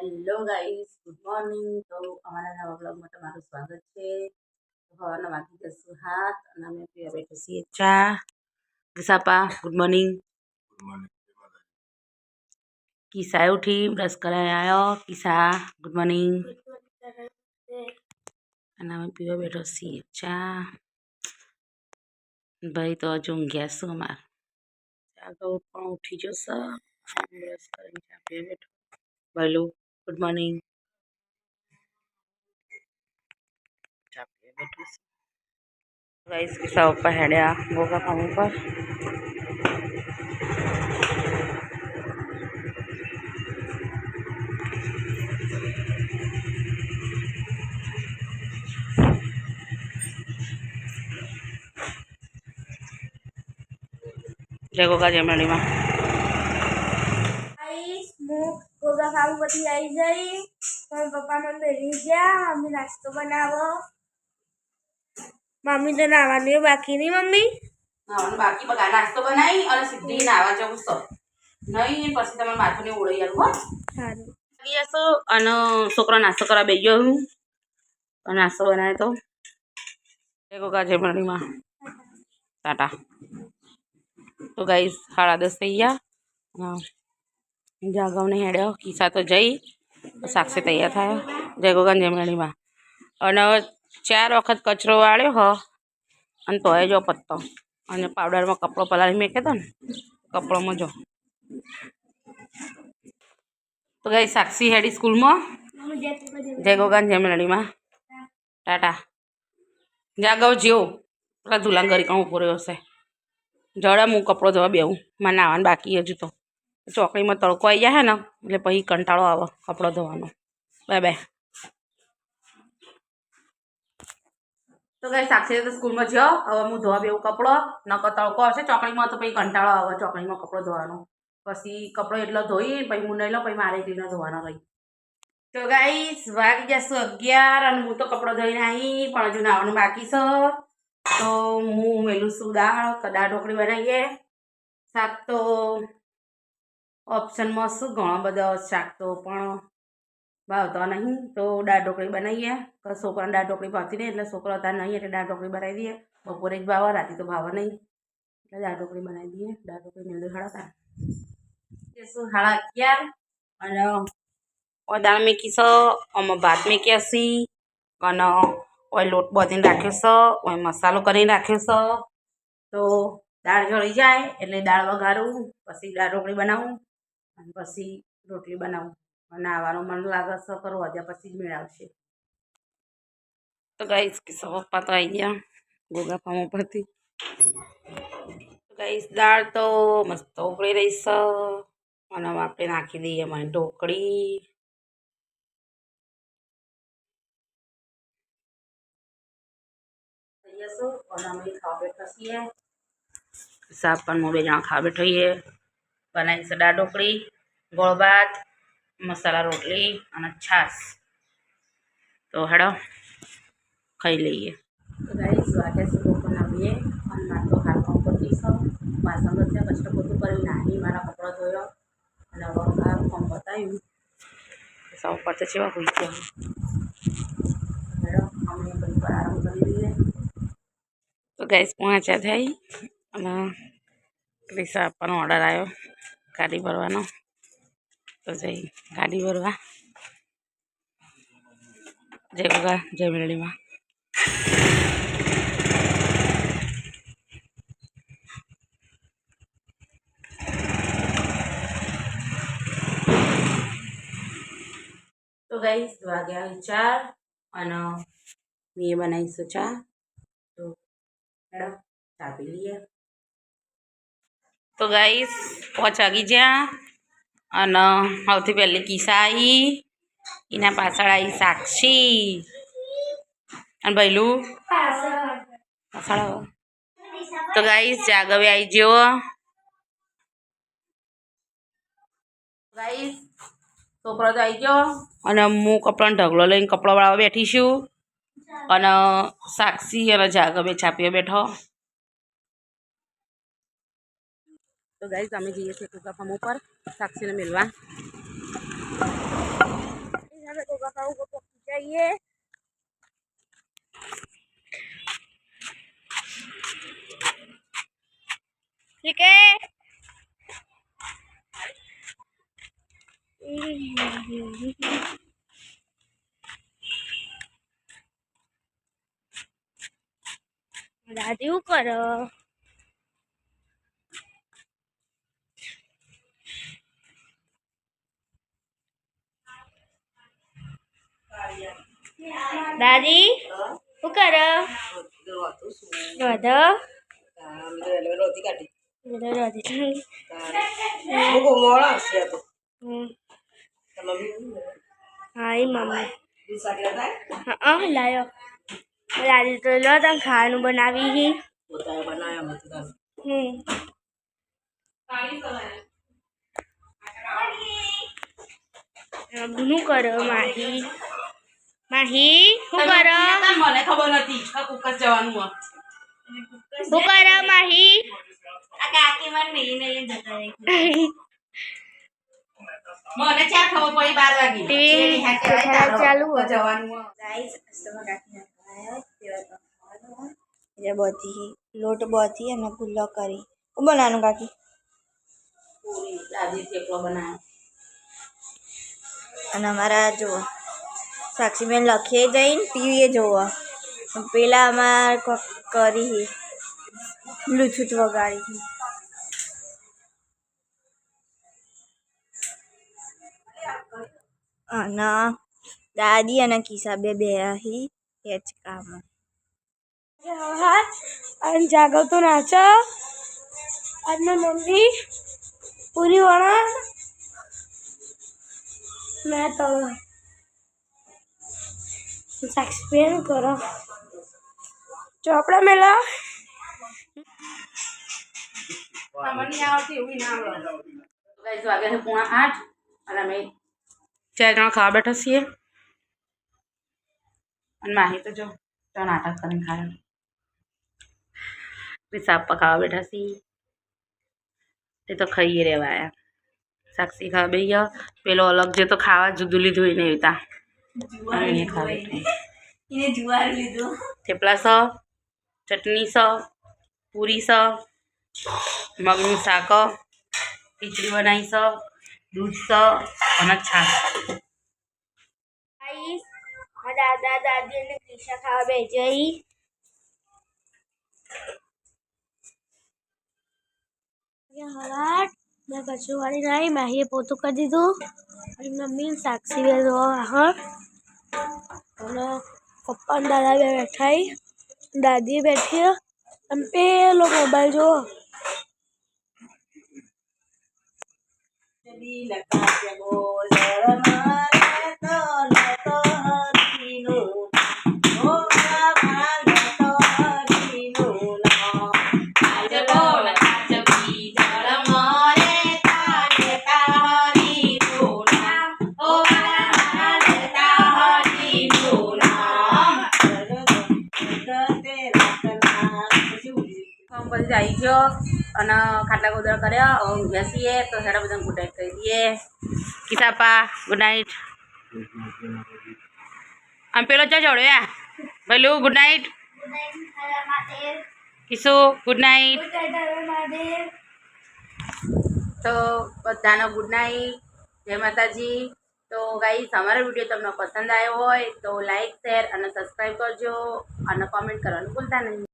Hello guys, good morning. તો અમારા નવા બ્લોગમાં તમારું સ્વાગત છે. સવારના વાગી જશું 7 અને અમે પીવા બેઠા છીએ ચા. દિશાપા ગુડ મોર્નિંગ. કિસા ઉઠી બ્રશ કરાય આવ્યો. કિસા ગુડ મોર્નિંગ. અને અમે પીવા બેઠો છીએ ચા. ભાઈ તો હજુ ઊંઘ્યા શું અમારે ચા તો પણ ઉઠી જશે. બ્રશ કરીને ચા પીવા બેઠો. ભાઈલું ગુડ મોર્નિંગ. गाइस किसा ऊपर हेड़े गोगा काम ऊपर जय गोगा जय मंडी में गोगा खाऊ बती आई जाई पर पापा मन बेरी गया मम्मी नाश्तो बनावो मम्मी तो नावानी बाकी नहीं मम्मी नावानी बाकी बगा नाश्तो बनाई और सीधी नावा जવું સ નહીં પછી તમે માથું ને ઓળઈ આલું હો સારું ગયાસો અને છોકરો નાસ્તો કરવા બેસી ગયો હું નાસ્તો બનાવે તો જય ગોગા જય મંડી માં ટાટા. તો ગાઈસ 10:30 થઈ ગયા. જાગવને હેડ્યો કિસ્સા તો જઈ સાક્ષી તૈયાર થયો. જય ગોગા જય મંડીમાં. અને 4 વખત કચરો વાળ્યો હ અને તોય જો પત્તો અને પાવડરમાં કપડો પલાળી મેક્યો હતો ને કપડોમાં જો. તો ગાઈસ સાક્ષી હેડી સ્કૂલમાં. જય ગોગા જય મંડીમાં ટાટા. જાગવ જેવો પેલા ધુલાંગરી કામ ઉભો રહ્યો હશે. જડે હું કપડો ધોવા બેહું મારે નાવાનું બાકી હજુ તો ચોકડીમાં તડકો આવી જાય ને એટલે પછી કંટાળો આવે કપડો ધોવાનો. Bye bye. તો ગાઈસ સાક્ષી તો સ્કૂલમાં જ્યો હવે હું ધોવા બેહું કપડો નકર તડકો હશે ચોકડીમાં તો પછી કંટાળો આવે ચોકડીમાં કપડો ધોવાનો. પછી કપડો એટલો ધોઈ પછી હું નહીં લો પછી મારે એકલીને ધોવાનો રહી. તો ગાઈસ વાગી જશું 11 અને હું તો કપડો ધોઈને આવી પણ હજુ નાવાનું બાકી છે. તો હું મેલું છું દાળ ઢોકળી બનાવીએ. શાક તો ઓપ્શનમાં શું ઘણો બધો શાક તો પણ ભાવતો નહીં તો દાળ ઢોકળી બનાવીએ. છોકરાને દાળ ઢોકળી ભાવતી નહીં એટલે છોકરો હતા નહીં એટલે દાળ ઢોકળી બનાવી દઈએ. બપોરે જ ભાવે રાતે તો ભાવે નહીં એટલે દાળ ઢોકળી બનાવી દઈએ. દાળ ઢોકળી મેળવી 11:30 શું 11:30 અને દાળ મેકી છે આમાં ભાત મેક્યા છીએ અને ઓય લોટ બાંધીને રાખ્યો છે ઓય મસાલો કરીને રાખ્યો છે. તો દાળ જળી જાય એટલે દાળ વઘારું પછી દાળ ઢોકળી બનાવું અને પછી રોટલી બનાવું. નાવાનું મન લાગે છે પર વધ્યા પછી જ મેળ આવશે. તો ગાઈસ કિસ્સા પપ્પા તો આવી ગયા ગોગા ફાર્મ ઉપરથી. ગાઈસ દાળ તો મસ્ત ઉકળી રહી છે અને આપણે નાખી દઈએ અમારી ઢોકળી. અને અમે ખાવા બેઠા છીએ. સાપ પણ 2 જણા ખાવા બેઠો છીએ. બનાવી છે દાળ ઢોકળી ગોળ ભાત મસાલા રોટલી અને છાશ. તો હેડો ખાઈ લઈએ. તો ગાઈસ વાગે છે લોકો બનાવીએ અને મારે તો હાલ કામ કરતી છે વાસણ ઘસ્યા કચરો બધું કરી નાહી મારા કપડો ધોયો અને હવે આ કામ બતાવ્યું સૌ પર તો કેવા હોઈ ગયા. હેડો અમે ઘડી પર આરામ કરી લઈએ. તો ગાઈસ 5 થઈ અને પૈસા આપવાનો ઓર્ડર આવ્યો ગાડી ભરવાનો. તો જઈ ગાડી ભરવા. જય ગોગા જય મંડીમાં. તો ગાઈસ વાગ્યા 4 અને મેં બનાવીશું ચા. તો હેડો ચા પી લઈએ. તો ગાઈસ 5 વાગી ગયા અને સૌથી પહેલી કિસ્સા આવી એના પાછળ આવી સાક્ષી અને ભૈલું પાછળ. તો ગાઈસ જાગવે આવી ગયો. ગાઈસ છોકરો તો આવી ગયો અને હું કપડાનો ઢગલો લઈને કપડાં વાળવા બેઠી છું અને સાક્ષી અને જાગવે ચા પીવા બેઠો. તો ગાઈસ અમે જઈએ છીએ ગોગા ફાર્મ ઉપર સાક્ષીને મળવા. અમે ગોગા ખાવું પહોંચી જઈએ. ઠીક હે. દાદી શું કરો? દાદી શું કરો? વધો રોતી કાઢી હા એ મમ્મી હા લાયો દાદી તો લો તમે ખાવાનું બનાવી શું કરો માહી? માહી શું કરો? મને ખબર નથી કુકર જવાનું શું કરો માહી? આ કાકી મને મેલી જતા રહી મને ચાર ખબર પડી 12 વાગે ટીવી ચાલુ જવાનું ગાઈસ અસ્તમાં કાકી ये बधी लोट बधी અને ગુલ્લો કરી હું બનાવવાનું કાકી પૂરી દાદી થેપલો બનાવ્યો અને અમારા જો સાક્ષીબેન લખીએ જઈને ટીવીએ જોવો પેલા અમાર કરી બ્લૂટૂથ વગાડી અને દાદી અને કિસ્સા બે હી એ જ કામ અને જાગો તો નાચો આજનો મમ્મી પૂરી વણા મેં તો સાક્ષી બેન કરો ચોપડા મેલા મને આવતી એવું ના આવડે ગાઈસ વાગે છે 7:30 અને અમે 4 જણા ખાવા બેઠા છીએ અને માહી તો જો તો નાટક કરીને ખાય પિસાબ ખાવા બેઠા છીએ તે તો ખાઈએ રેવાયા સાક્ષી ખાવા બેહી ગયો પેલો અલગ જે તો ખાવા જુદું લીધું એને એવતા એને ખાવા એને જુવાર લીધું થેપલા સ ચટણી સ પૂરી સ મગનું શાક ખીચડી બનાવી સ દૂધ સ અને છાશ દાદા દાદી અને કિસ્સા ખાવા બે જઈ હલાટ મેં કચું વાળી નહીં માહીએ પોતું કરી દીધું અને મમ્મી સાક્ષી બે અને પપ્પા અને દાદા બે બેઠા દાદી બેઠી અને પેલો મોબાઈલ જો પછી આવી ગયો અને ખાટલા ગોદરા કર્યા હવે ઊંઘ્યા છીએ તો સાડા બધા ગુડ નાઇટ કહી દઈએ કિસાપા ગુડ નાઇટ આમ પેલો ચા ચડ્યો ભલું good night Kishu good night તો બધાનો ગુડ નાઇટ જય માતાજી તો ગાઈસ અમારો વિડીયો તમને પસંદ આવ્યો હોય તો લાઈક શેર અને સબસ્ક્રાઈબ કરજો અને કોમેન્ટ કરવાનું ભૂલતા નહીં